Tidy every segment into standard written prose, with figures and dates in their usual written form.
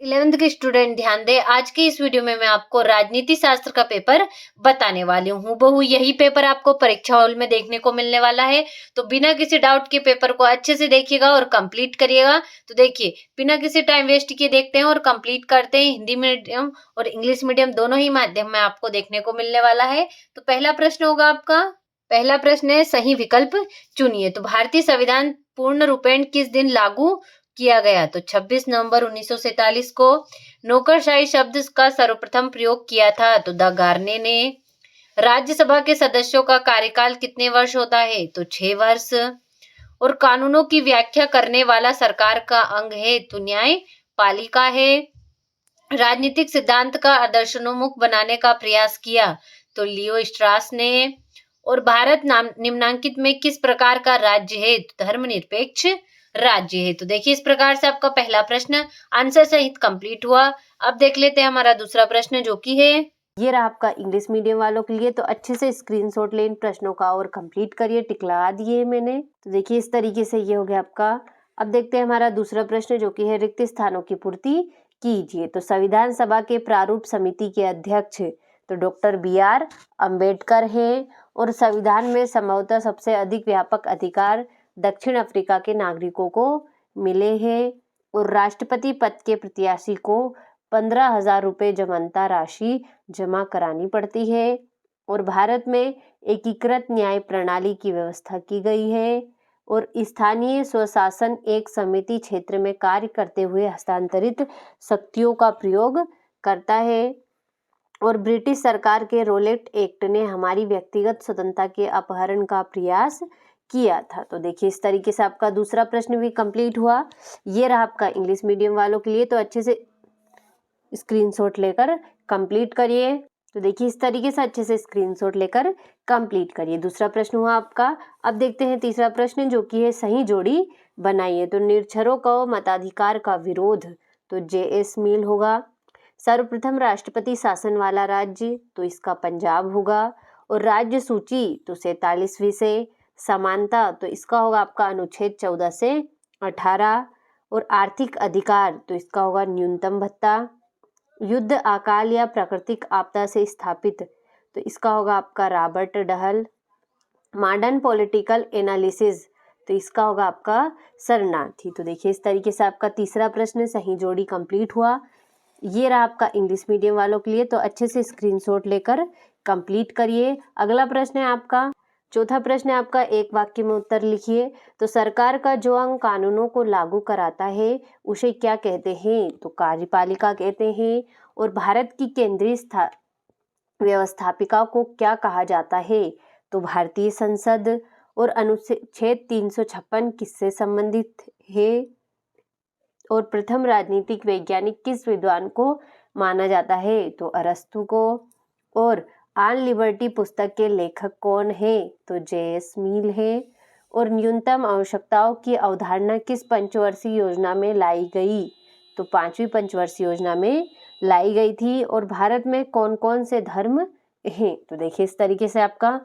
11th के student ध्यान दें। आज की इस वीडियो में मैं आपको राजनीति शास्त्र का पेपर बताने वाली हूँ। हूबहू यही पेपर आपको परीक्षा हॉल में देखने को मिलने वाला है। तो बिना किसी डाउट के पेपर को अच्छे से देखिएगा और कंप्लीट करिएगा। तो देखिए, बिना किसी टाइम वेस्ट किए देखते हैं और कंप्लीट करते हैं। हिंदी मीडियम और इंग्लिश मीडियम दोनों ही माध्यम में आपको देखने को मिलने वाला है। तो पहला प्रश्न होगा आपका। पहला प्रश्न है, सही विकल्प चुनिए। तो भारतीय संविधान पूर्ण रूपेण किस दिन लागू किया गया? तो 26 नवंबर 1947 को। नौकरशाही शब्द का सर्वप्रथम प्रयोग किया था? तो द गार्ने ने। राज्यसभा के सदस्यों का कार्यकाल कितने वर्ष होता है? तो 6 वर्ष। और कानूनों की व्याख्या करने वाला सरकार का अंग है? तो न्यायपालिका है। राजनीतिक सिद्धांत का आदर्शोन्मुख बनाने का प्रयास किया? तो लियो स्ट्रास ने। और भारत निम्नांकित में किस प्रकार का राज्य है? तो धर्मनिरपेक्ष राज्य है। तो देखिए, इस प्रकार से आपका पहला प्रश्न आंसर सहित कंप्लीट हुआ। अब देख लेते हैं हमारा दूसरा प्रश्न, जो कि है, ये रहा आपका इंग्लिश मीडियम वालों के लिए। तो अच्छे से स्क्रीनशॉट लें इन प्रश्नों का और कंप्लीट करिए। टिकला दिए मैंने। तो देखिए, इस तरीके से ये हो गया आपका। अब देखते हैं हमारा दूसरा प्रश्न, जो कि है रिक्त स्थानों की पूर्ति कीजिए। तो संविधान सभा के प्रारूप समिति के अध्यक्ष तो डॉक्टर बी.आर. अम्बेडकर हैं। और संविधान में संभवतः सबसे अधिक व्यापक अधिकार दक्षिण अफ्रीका के नागरिकों को मिले हैं। और राष्ट्रपति पद के प्रत्याशी को 15,000 रुपये जमानता राशि जमा करानी पड़ती है। और भारत में एकीकृत न्याय प्रणाली की व्यवस्था की गई है। और स्थानीय स्वशासन एक समिति क्षेत्र में कार्य करते हुए हस्तांतरित शक्तियों का प्रयोग करता है। और ब्रिटिश सरकार के रोलेट एक्ट ने हमारी व्यक्तिगत स्वतंत्रता के अपहरण का प्रयास किया था। तो देखिए, इस तरीके से आपका दूसरा प्रश्न भी कंप्लीट हुआ। ये रहा आपका इंग्लिश मीडियम वालों के लिए। तो अच्छे से स्क्रीनशॉट लेकर कंप्लीट करिए। तो देखिए, इस तरीके से अच्छे से स्क्रीनशॉट लेकर कंप्लीट करिए। दूसरा प्रश्न हुआ आपका। अब देखते हैं तीसरा प्रश्न, जो कि है सही जोड़ी बनाइए। तो निरक्षरों को मताधिकार का विरोध तो जे.एस. मिल होगा। सर्वप्रथम राष्ट्रपति शासन वाला राज्य तो इसका पंजाब होगा। और राज्य सूची तो 47वीं से। समानता तो इसका होगा आपका अनुच्छेद 14 से 18। और आर्थिक अधिकार तो इसका होगा न्यूनतम भत्ता। युद्ध, अकाल या प्राकृतिक आपदा से स्थापित तो इसका होगा आपका Robert Dahl. Modern political analysis तो इसका होगा आपका शरणार्थी। तो देखिए, इस तरीके से आपका तीसरा प्रश्न सही जोड़ी कंप्लीट हुआ। ये रहा आपका इंग्लिश मीडियम वालों के लिए। तो अच्छे से स्क्रीनशॉट लेकर कंप्लीट करिए। अगला प्रश्न है आपका। चौथा प्रश्न है आपका, एक वाक्य में उत्तर लिखिए। तो सरकार का जो अंग कानूनों को लागू कराता है उसे क्या कहते हैं? तो कार्यपालिका कहते हैं। और भारत की केंद्रीय व्यवस्थापिका को क्या कहा जाता है? तो भारतीय संसद। और अनुच्छेद 356 किससे संबंधित है? और प्रथम राजनीतिक वैज्ञानिक किस विद्वान को माना जाता है? तो अरस्तु को। और ऑन लिबर्टी पुस्तक के लेखक कौन है? तो जे.एस. मिल है। और न्यूनतम आवश्यकताओं की अवधारणा किस पंचवर्षीय योजना में लाई गई? तो 5वीं पंचवर्षीय योजना में लाई गई थी। और भारत में कौन कौन से धर्म हैं? तो देखिए, इस तरीके से आपका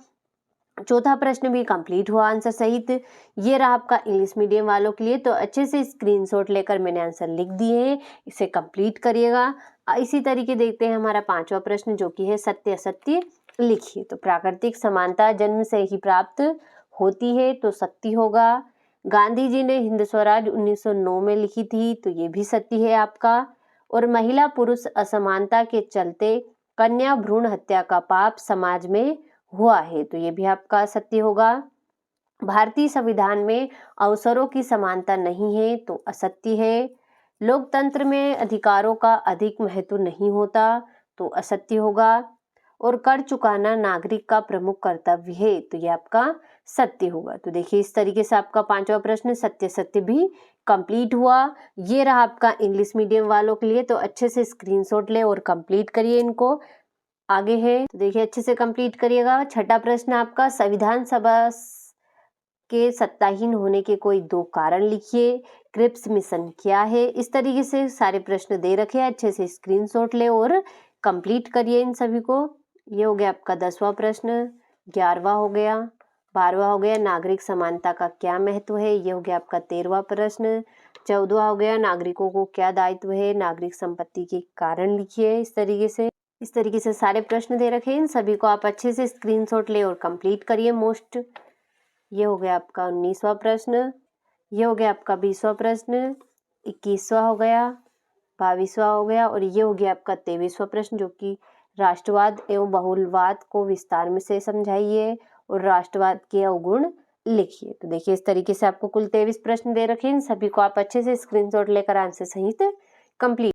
चौथा प्रश्न भी कंप्लीट हुआ आंसर सहित। ये रहा आपका इंग्लिश मीडियम वालों के लिए। तो अच्छे से स्क्रीनशॉट लेकर मैंने आंसर लिख दिए हैं, इसे कंप्लीट करिएगा। इसी तरीके देखते हैं हमारा पांचवा प्रश्न, जो कि है सत्य असत्य लिखिए। तो प्राकृतिक समानता जन्म से ही प्राप्त होती है तो सत्य होगा। गांधी जी ने हिंद स्वराज 1909 में लिखी थी तो ये भी सत्य है आपका। और महिला पुरुष असमानता के चलते कन्या भ्रूण हत्या का पाप समाज में हुआ है तो ये भी आपका सत्य होगा। भारतीय संविधान में अवसरों की समानता नहीं है तो असत्य है। लोकतंत्र में अधिकारों का अधिक महत्व नहीं होता तो असत्य होगा। और कर चुकाना नागरिक का प्रमुख कर्तव्य है तो ये आपका सत्य होगा। तो देखिए, इस तरीके से आपका पांचवा प्रश्न सत्य सत्य भी कंप्लीट हुआ। ये रहा आपका इंग्लिश मीडियम वालों के लिए। तो अच्छे से स्क्रीनशॉट ले और कंप्लीट करिए इनको। आगे है तो देखिए, अच्छे से कंप्लीट करिएगा। छठा प्रश्न आपका, संविधान सभा के सत्ताहीन होने के कोई 2 कारण लिखिए। क्रिप्स मिशन क्या है? इस तरीके से सारे प्रश्न दे रखे हैं, अच्छे से स्क्रीनशॉट ले और कंप्लीट करिए इन सभी को। ये हो गया आपका 10वां प्रश्न। 11वां हो गया, 12वां हो गया, नागरिक समानता का क्या महत्व है? ये हो गया आपका 13वां प्रश्न। 14वां हो गया, नागरिकों को क्या दायित्व है, नागरिक संपत्ति के कारण लिखिए। इस तरीके से सारे प्रश्न दे रखे हैं। इन सभी को आप अच्छे से स्क्रीनशॉट ले और कंप्लीट करिए। ये हो गया आपका 19वां प्रश्न, ये हो गया आपका 20वां प्रश्न, 21वां हो गया, 22वां हो गया और ये हो गया आपका 23वां प्रश्न, जो कि राष्ट्रवाद एवं बहुलवाद को विस्तार में से समझाइए और राष्ट्रवाद के अवगुण लिखिए। तो देखिए इस तरीके से आपको कुल 23 प्रश्न दे रखे हैं। इन सभी को आप अच्छे से स्क्रीनशॉट लेकर आंसर सहित कंप्लीट